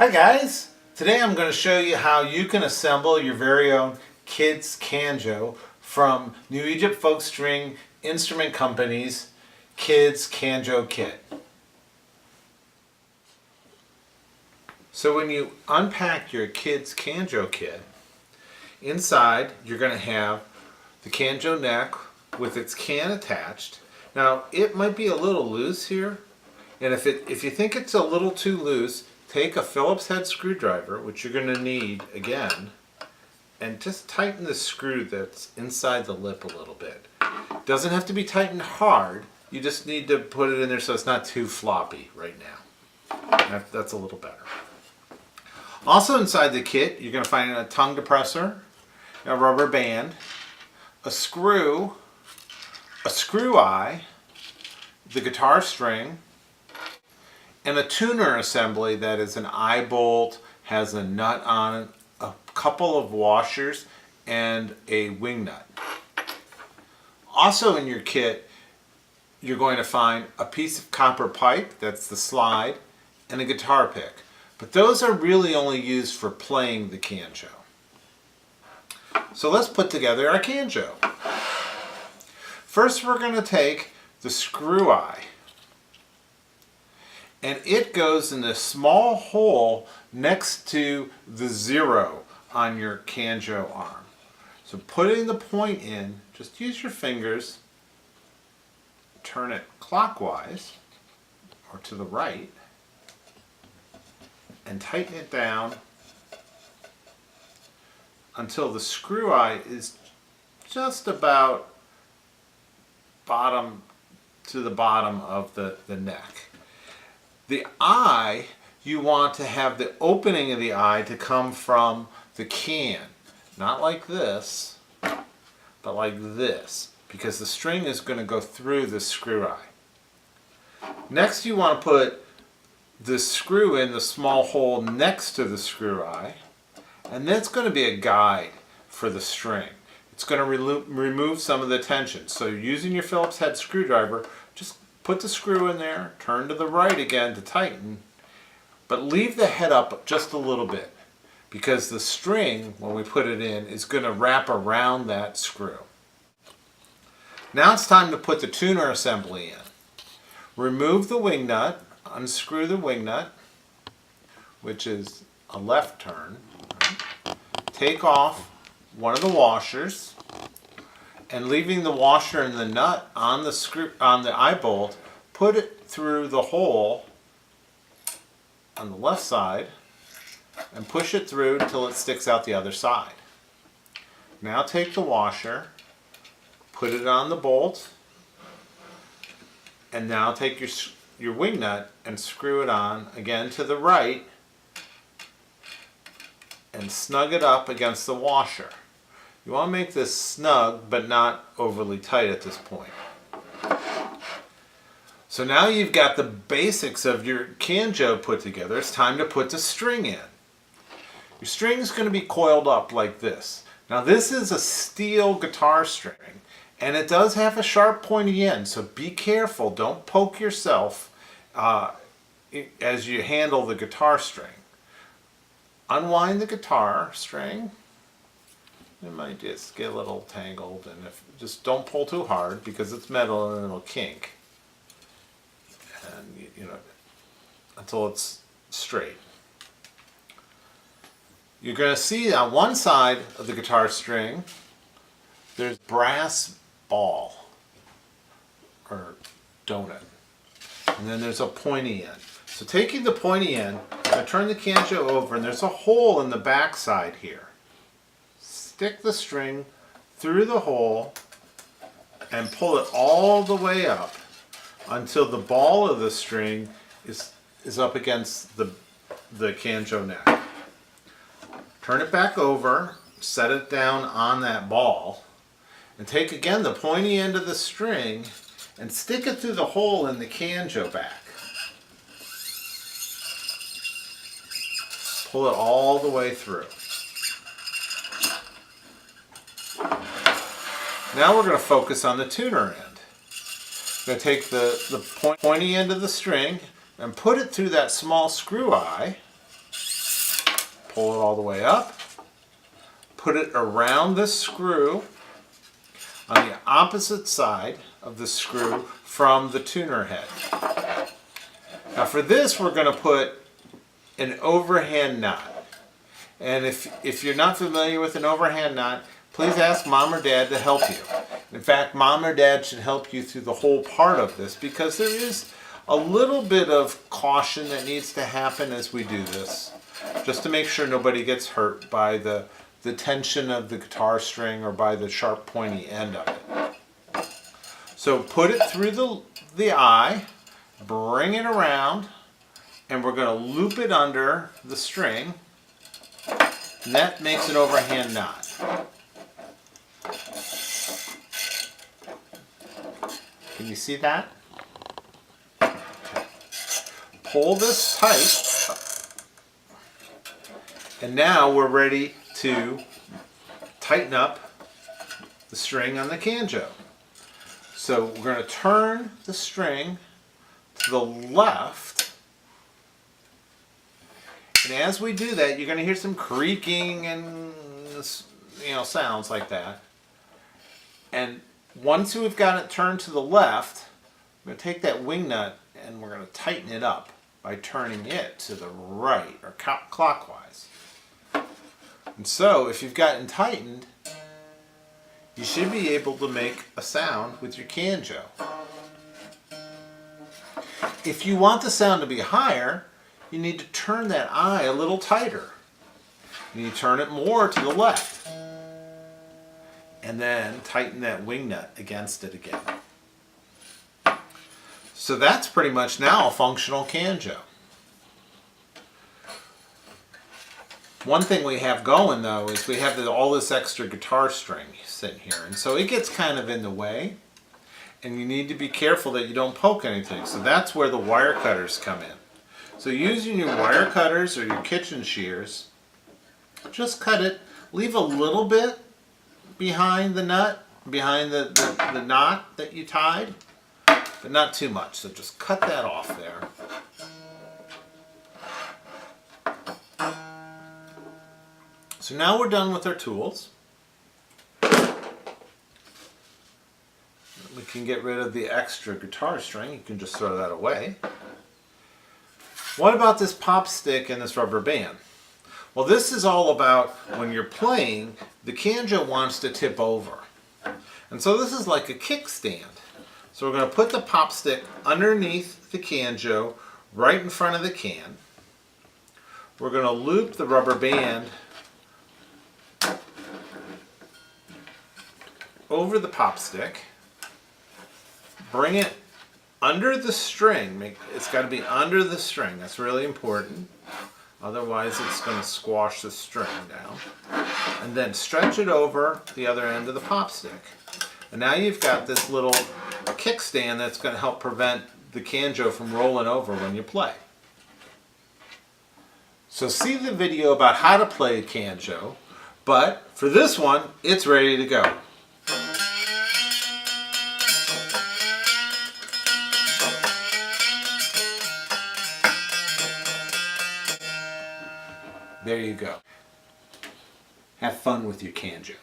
Hi guys! Today I'm going to show you how you can assemble your very own Kids Canjo from New Egypt Folk String Instrument Company's Kids Canjo Kit. So when you unpack your Kids Canjo Kit, inside you're going to have the canjo neck with its can attached. Now it might be a little loose here, and if you think it's a little too loose, take a Phillips head screwdriver, which you're going to need again, and just tighten the screw that's inside the lip a little bit. It doesn't have to be tightened hard, you just need to put it in there so it's not too floppy right now. That's a little better. Also inside the kit, you're going to find a tongue depressor, a rubber band, a screw eye, the guitar string, and a tuner assembly that is an eye bolt, has a nut on it, a couple of washers, and a wing nut. Also in your kit, you're going to find a piece of copper pipe, that's the slide, and a guitar pick. But those are really only used for playing the canjo. So let's put together our canjo. First we're going to take the screw eye, and it goes in the small hole next to the 0 on your canjo arm. So putting the point in, just use your fingers, turn it clockwise or to the right, and tighten it down until the screw eye is just about bottom to the bottom of the neck. The eye, you want to have the opening of the eye to come from the can. Not like this, but like this, because the string is going to go through the screw eye. Next you want to put the screw in the small hole next to the screw eye, and that's going to be a guide for the string. It's going to remove some of the tension. So using your Phillips head screwdriver, just put the screw in there, turn to the right again to tighten, but leave the head up just a little bit, because the string, when we put it in, is going to wrap around that screw. Now it's time to put the tuner assembly in. Remove the wing nut, unscrew the wing nut, which is a left turn. Take off one of the washers, and leaving the washer and the nut on the screw on the eye bolt, put it through the hole on the left side and push it through until it sticks out the other side. Now take the washer, put it on the bolt, and now take your wing nut and screw it on again to the right and snug it up against the washer. You want to make this snug but not overly tight at this point. So now you've got the basics of your canjo put together. It's time to put the string in. Your string is going to be coiled up like this. Now this is a steel guitar string, and it does have a sharp pointy end, so be careful. Don't poke yourself as you handle the guitar string. Unwind the guitar string. It might just get a little tangled, and just don't pull too hard because it's metal and it'll kink. And you know, until it's straight. You're going to see on one side of the guitar string there's brass ball or donut, and then there's a pointy end. So taking the pointy end, I turn the canjo over, and there's a hole in the back side here. Stick the string through the hole and pull it all the way up until the ball of the string is up against the canjo neck. Turn it back over, set it down on that ball, and take again the pointy end of the string and stick it through the hole in the canjo back. Pull it all the way through. Now we're going to focus on the tuner end. I'm going to take the pointy end of the string and put it through that small screw eye Pull it all the way up. Put it around the screw on the opposite side of the screw from the tuner head. Now for this, we're going to put an overhand knot. And if you're not familiar with an overhand knot, please ask mom or dad to help you. In fact, mom or dad should help you through the whole part of this, because there is a little bit of caution that needs to happen as we do this, just to make sure nobody gets hurt by the tension of the guitar string or by the sharp pointy end of it. So put it through the eye, bring it around, and we're going to loop it under the string, and that makes an overhand knot. Can you see that? Okay. Pull this tight, and now we're ready to tighten up the string on the Canjo. So we're going to turn the string to the left, and as we do that, you're going to hear some creaking and sounds like that. And once we've got it turned to the left, we're going to take that wing nut and we're going to tighten it up by turning it to the right or clockwise. And so if you've gotten tightened, you should be able to make a sound with your Canjo. If you want the sound to be higher, you need to turn that eye a little tighter. And you turn it more to the left. And then tighten that wing nut against it again. So that's pretty much now a functional Canjo. One thing we have going though is we have all this extra guitar string sitting here, and so it gets kind of in the way, and you need to be careful that you don't poke anything. So that's where the wire cutters come in. So using your wire cutters or your kitchen shears, just cut it, leave a little bit behind the nut, behind the knot that you tied, but not too much. So just cut that off there. So now we're done with our tools. We can get rid of the extra guitar string. You can just throw that away. What about this pop stick and this rubber band? Well, this is all about when you're playing, the Canjo wants to tip over. And so this is like a kickstand. So we're going to put the pop stick underneath the Canjo, right in front of the can. We're going to loop the rubber band over the pop stick, bring it under the string. It's got to be under the string. That's really important. Otherwise it's going to squash the string down. And then stretch it over the other end of the pop stick. And now you've got this little kickstand that's going to help prevent the Canjo from rolling over when you play. So see the video about how to play a Canjo, but for this one, it's ready to go. There you go. Have fun with your Canjo.